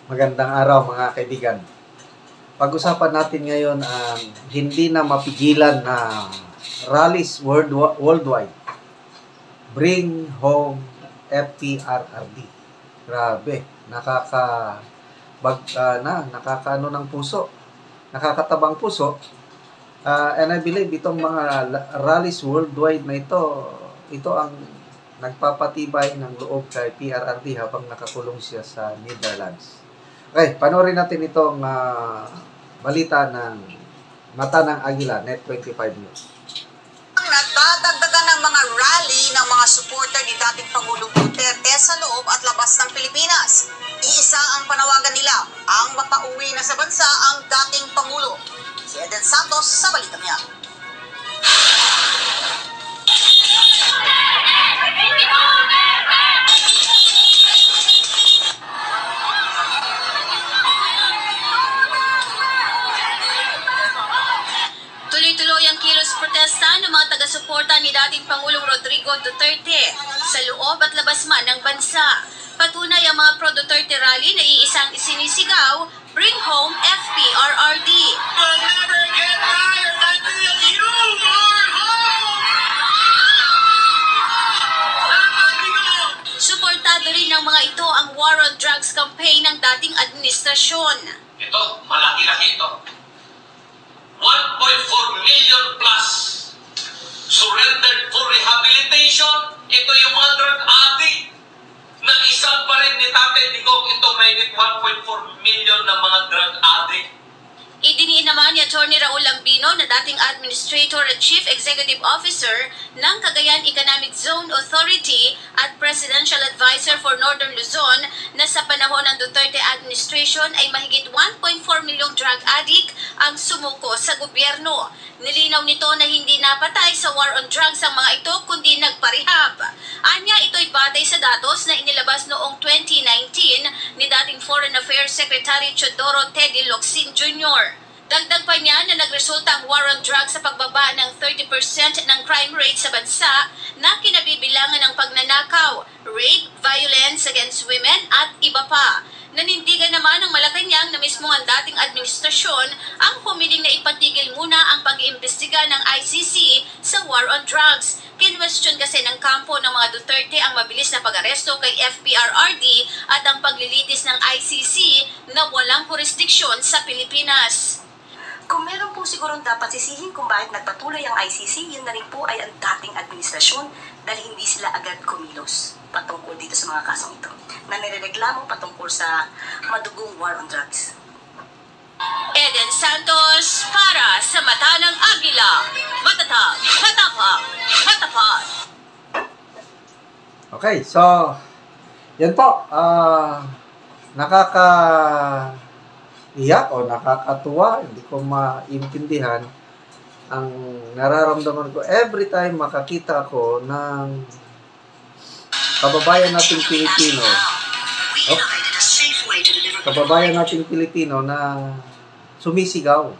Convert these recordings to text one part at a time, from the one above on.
Magandang araw mga kaibigan. Pag-usapan natin ngayon ang hindi na mapigilan na rallies worldwide. Bring home FPRRD. Grabe, nakakaano ng puso. Nakakatabang puso. And I believe itong mga rallies worldwide na ito ang nagpapatibay ng loob kay PRRD habang nakakulong siya sa Netherlands. Okay, panoorin natin itong balita ng Mata ng Agila, Net25 News. Nagdadagdagan ng mga rally ng mga supporter ni dating Pangulong Duterte sa loob at labas ng Pilipinas. Iisa ang panawagan nila, ang mapauwi na sa bansa ang dating Pangulo. Si Eden Santos sa balita niya. Tuloy-tuloy ang kilos protesta ng mga taga-suporta ni dating Pangulong Rodrigo Duterte sa loob at labas man ng bansa. Patunay ang mga pro-Duterte rally na iisang isinisigaw, Bring Home FPRRD. We'll never get tired until you are home! Suportado rin ng mga ito ang War on Drugs campaign ng dating administrasyon. Ito, malaki-laki ito. 1.4 million plus surrendered for rehabilitation. Ito yung mga drug addict na isang pa rin ni Tatay Digong. Ito may 1.4 million na mga drug addict. Idiniin naman ni Atty. Raul Lambino na dating Administrator at Chief Executive Officer ng Cagayan Economic Zone Authority at Presidential Advisor for Northern Luzon na sa panahon ng Duterte administration ay mahigit 1.4 milyong drug addict ang sumuko sa gobyerno. Nilinaw nito na hindi napatay sa war on drugs ang mga ito kundi nagparehab. Anya, ito'y batay sa datos na inilabas noong 2019 ni dating Foreign Affairs Secretary Teodoro Teddy Locsin Jr. Dagdag pa niya na nagresulta ang war on drugs sa pagbaba ng 30% ng crime rate sa bansa na kinabibilangan ng pagnanakaw, rape, violence against women at iba pa. Nanindigan naman ng Malacanang na mismo ang dating administrasyon ang humiling na ipatigil muna ang pag-iimbestiga ng ICC sa war on drugs. Kinwestiyon kasi ng kampo ng mga Duterte ang mabilis na pag-aresto kay FPRRD at ang paglilitis ng ICC na walang jurisdiksyon sa Pilipinas. Kung meron po sigurong dapat sisihin kung bakit nagpatuloy ang ICC, yun na rin po ay ang dating administrasyon dahil hindi sila agad kumilos patungkol dito sa mga kasong ito na nirereklamo patungkol sa madugong war on drugs. Eden Santos para sa Mata ng Agila. Matatag, matapang, matapat. Okay, so yan po. Nakakaiyak o nakakatuwa, hindi ko maintindihan ang nararamdaman ko every time makakita ko ng kababayan nating Pilipino. Kababayan nating Pilipino na sumisigaw.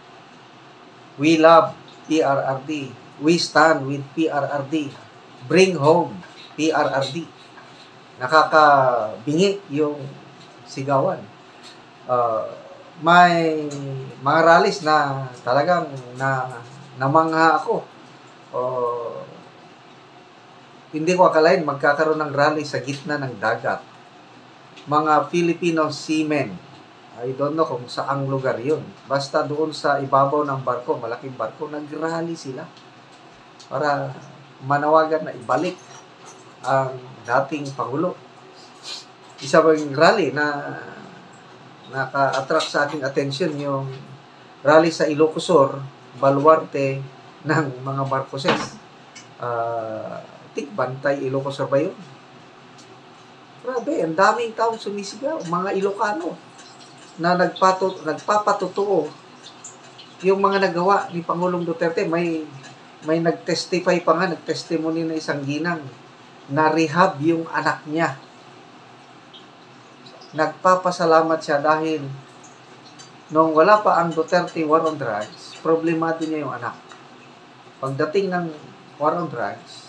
We love PRRD. We stand with PRRD. Bring home PRRD. Nakakabingi yung sigawan. May mga rallies na talagang namangha ako. Hindi ko akalain magkakaroon ng rally sa gitna ng dagat. Mga Filipino seamen, I don't know kung saang lugar yun. Basta doon sa ibabaw ng barko, malaking barko, nag-rally sila para manawagan na ibalik ang dating Pangulo. Isa pang rally na naka-attract sa aking attention yung rally sa Ilocosur, baluarte ng mga Marcoses. Bantay, Ilocosur ba yun? Grabe, ang daming tao sumisigaw. Mga Ilocano na nagpapatotoo yung mga nagawa ni Pangulong Duterte. May nag-testify pa nga, nag-testimony na isang ginang na rehab yung anak niya. Nagpapasalamat siya dahil nung wala pa ang Duterte war on drugs, problemado niya yung anak. Pagdating ng war on drugs,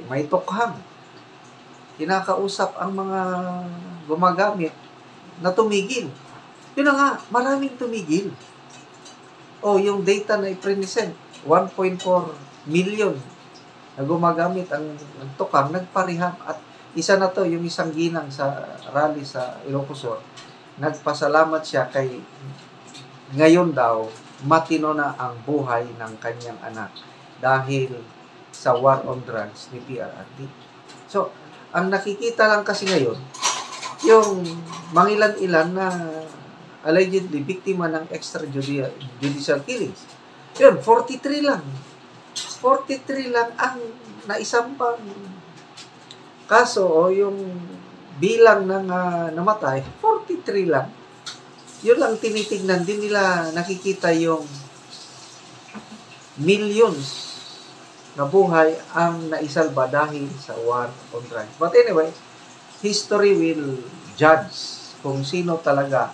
may tukhang. Kinakausap ang mga gumagamit na tumigil. Yun na nga, maraming tumigil. Yung data na i-present, 1.4 million na gumagamit ang tukang, nagparihab. At isa na to, yung isang ginang sa rally sa Ilocos Sur, nagpasalamat siya kay ngayon daw, matino na ang buhay ng kanyang anak dahil sa war on drugs ni PRRD. So, ang nakikita lang kasi ngayon, yung mangilan-ilan na allegedly biktima ng extrajudicial killings. Yun, 43 lang. 43 lang ang naisampang kaso o yung bilang ng namatay, 43 lang. Yun lang tinitignan. Din nila nakikita yung millions na buhay ang naisalba dahil sa war on drugs. But anyway, history will judge kung sino talaga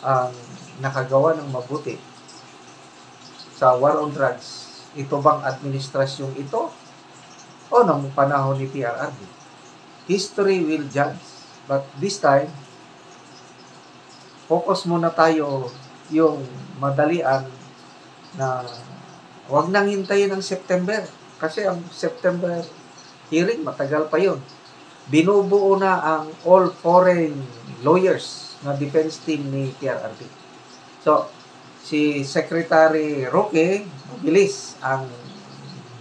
ang nakagawa ng mabuti sa war on drugs. Ito bang administrasyong ito o ng panahon ni PRRD? History will judge. But this time, focus muna tayo yung madalian na wag nang hintayin ang September. Kasi ang September hearing, matagal pa yun. Binubuo na ang all foreign lawyers na defense team ni PRRD. So, si Secretary Roque, mabilis ang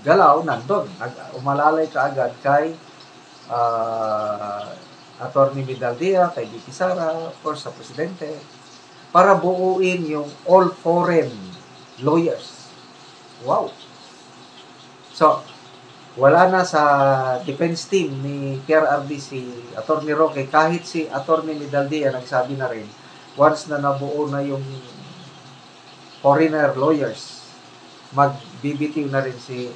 galaw nandun. Umalalay kaagad kay Attorney Midaldia, kay VP Sara, of course, sa Presidente, para buuin yung all foreign lawyers. Wow! So, wala na sa defense team ni PRRD si Attorney Roque, kahit si Attorney Midaldia nagsabi na rin, once na nabuo na yung foreigner lawyers, mag-BBT na rin si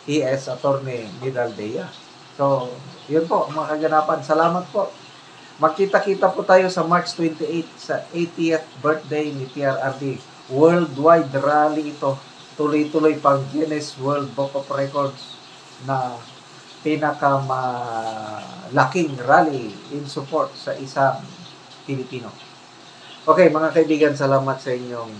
ES Attorney Midaldia. So, yun po, mga kaganapan. Salamat po. Magkita-kita po tayo sa March 28 sa 80th birthday ni PRRD. Worldwide rally ito. Tuloy-tuloy pang Guinness World Book of Records na pinakamalaking rally in support sa isang Pilipino. Okay, mga kaibigan, salamat sa inyong